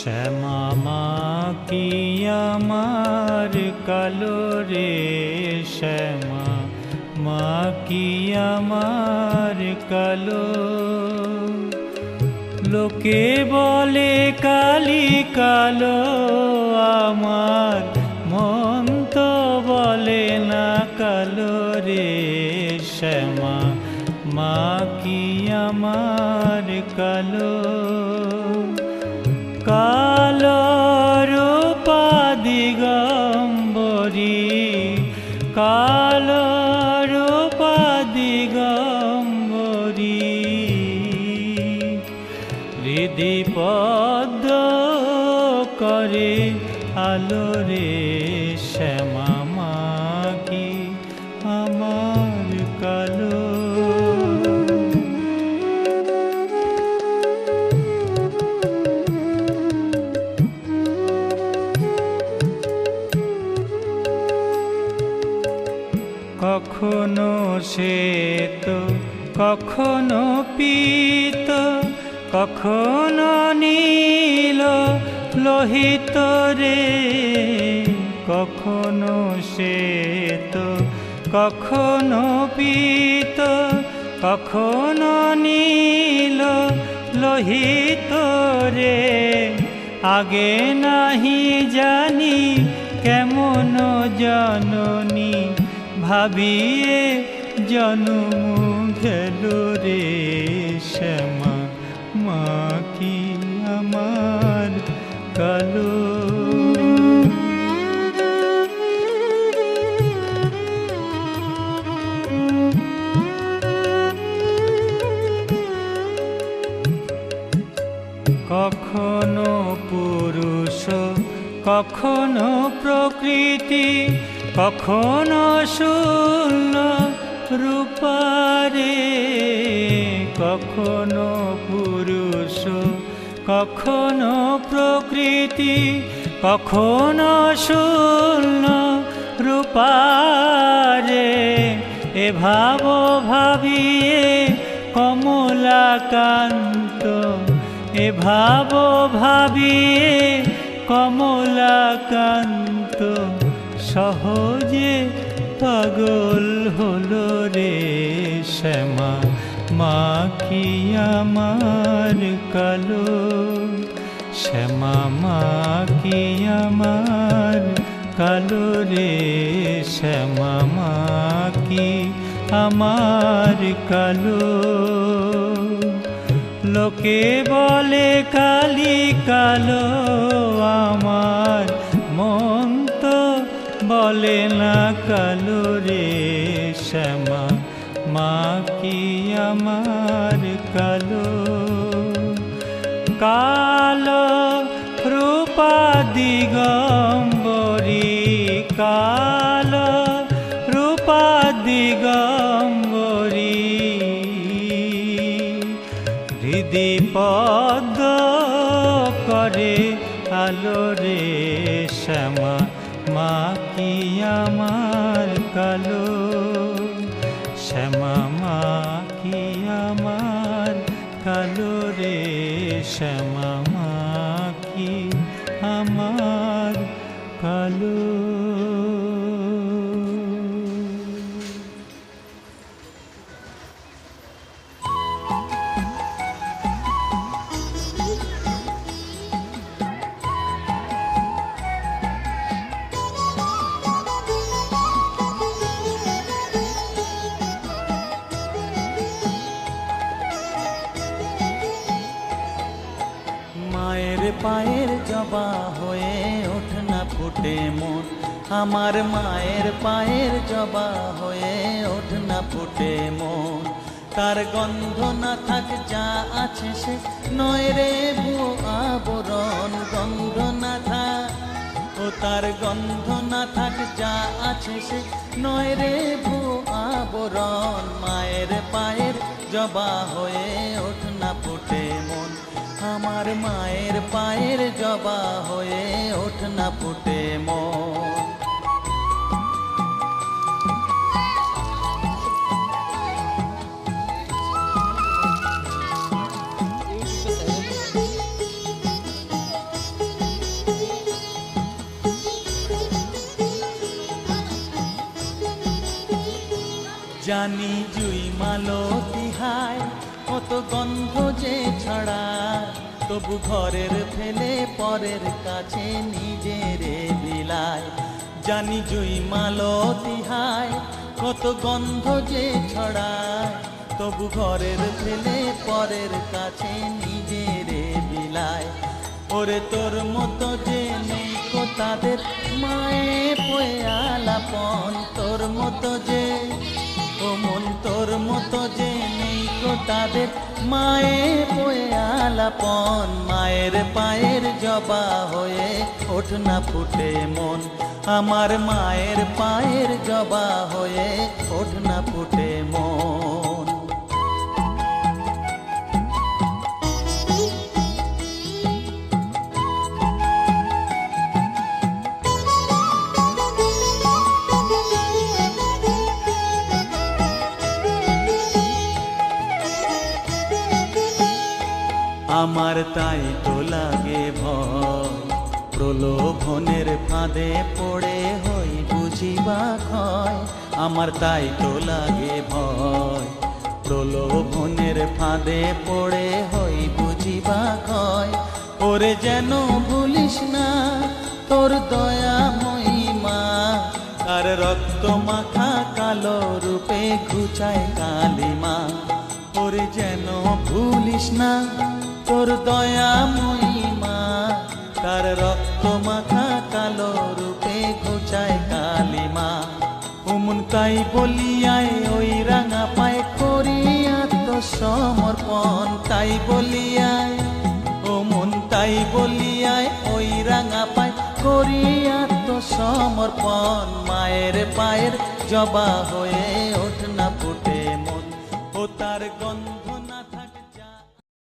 শ্যামা মা কি আমার কালো রে, শ্যামা মা কি আমার কালো। লোকে বলে কালি কালো, আমার মন তো বলে না কালো রে, শ্যামা মা কি আমার কালো। কালো রূপা দিগম্বরী, কালো রূপা দিগম্বরী, হৃদি পদ্ম করে আলো রে, শ্যামা মা কি আমার কালো। কখনো শ্বেত কখনো পীত, কখনো নীল লোহিত রে, কখনো শ্বেত কখনো পীত, কখনো নীল লোহিত রে। আগে নাহি জানি কেমন জননী, ভাবিয়ে জনম গেল রে, শ্যামা মা কি আমার কালো। কখনো পুরুষ কখনো প্রকৃতি, কখনো শূন্য রূপারে, কখনো পুরুষ কখনো প্রকৃতি, কখনো শূন্য রূপারে। এ ভাব ভাবিয়ে কমলাকান্ত, এ ভাব ভাবিয়ে কমলাকান্ত, সহজে পাগল হলো রে, শ্যামা মা কি আমার কালো। শ্যামা মা কি আমার কালো রে, শ্যামা মা কি আমার কালো। লোকে বলে কালি কালো, আমার মন তো বলে না কালো রে, শ্যামা মা কি আমার কালো। কালো রূপা দিগম্বরী, কালো রূপা দিগম্বরী, হৃদি পদ্ম করে আলো রে, শ্যামা মা কি আমার কালো। শ্যামা মা কি আমার কালো রে, শ্যামা মা কি আমার কালো। মায়ের পায়ের জবা হয়ে ওঠ না ফুটে মন, আমার মায়ের পায়ের জবা হয়ে ওঠ না ফুটে মন। তার গন্ধ না থাক যা আছে সে নয় রে ভুয়ো আবরণ, গন্ধ না থাক ও তার গন্ধ না থাক যা আছে সে নয় রে ভুয়ো আবরণ। মায়ের পায়ের জবা হয়ে ওঠ না ফুটে মন, আমার মায়ের পায়ের জবা হয়ে ওঠ না ফুটে মন। জানি জুই মালতী হায় কত গন্ধ যে ছড়ায়, তবু ঘরের ফেলে পরের কাছে নিজেরে বিলায়। জানি জুই মালতী হায় কত গন্ধ যে ছড়ায়, তবু ঘরের ফেলে পরের কাছে নিজেরে বিলায়। ওরে তোর মতো যে নেই কো তাদের মায়ে পয়ে আলাপন, তোর মতো যে ও মন তোর মতো যে নেই কো তাদের মায়ে পয়ে আলাপন। মায়ের পায়ের জবা হয়ে ওঠ না ফুটে মন, আমার মায়ের পায়ের জবা হয়ে ওঠ না ফুটে মন। আমার তাই তো লাগে ভয়, প্রলোভনের ফাঁদে পড়ে হই বুঝিবা ক্ষয়। আমার তাই তো লাগে ভয়, প্রলোভনের ফাঁদে পড়ে হই বুঝিবা ক্ষয়। ওরে যেন ভুলিস না তোর দয়া মহিমা, তার রক্ত মাখা কালো রূপে ঘুচায় কালিমা। ওরে যেন ভুলিস না তোর দয়া মহিমা, তার রক্ত মাখা কালো রূপে ঘুচায় কালিমা। ওমন তাই বলিয়ায় ওই রাঙা পায় করি আত্মসমর্পণ, তাই বলিয়ায় ওমন তাই বলিয়ায় ওই রাঙা পায় করি আত্মসমর্পণ। মায়ের পায়ের জবা হয়ে ওঠ না ফুটে মন, ও তার গন্ধ